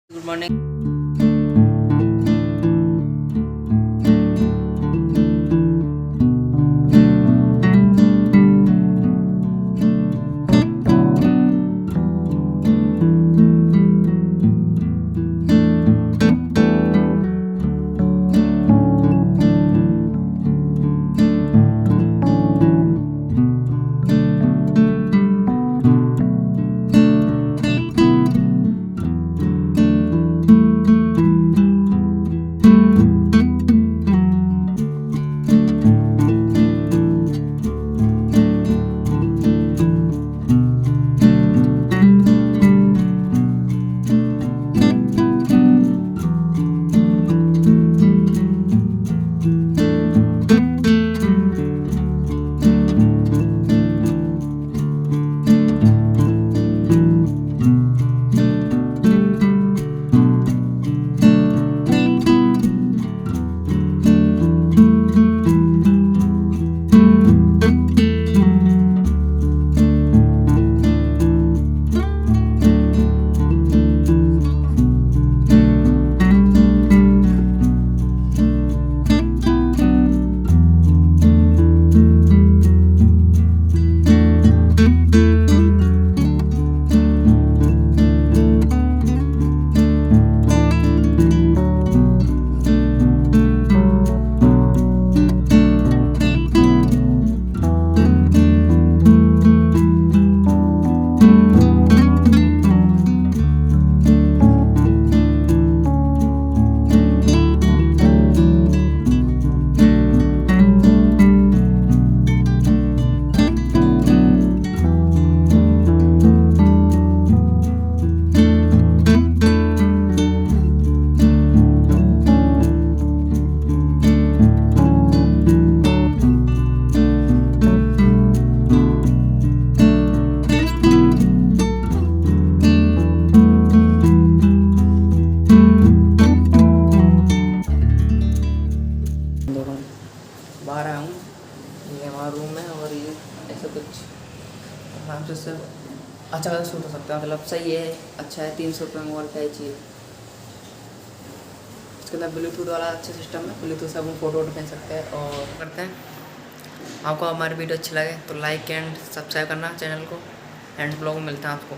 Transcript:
Good morning. बाहर आया हूँ, ये हमारा रूम है और ये ऐसा कुछ आराम से सब अच्छा खासा सूट हो सकता है। मतलब सही है, अच्छा है। 300 रुपये में और क्या ही चाहिए। इसके अंदर ब्लूटूथ वाला अच्छा सिस्टम है, ब्लूटूथ से हम फोटो वोटो खींच सकते हैं। और करते हैं, आपको हमारी वीडियो अच्छी लगे तो लाइक एंड सब्सक्राइब करना चैनल को। एंड ब्लॉग में मिलता है आपको।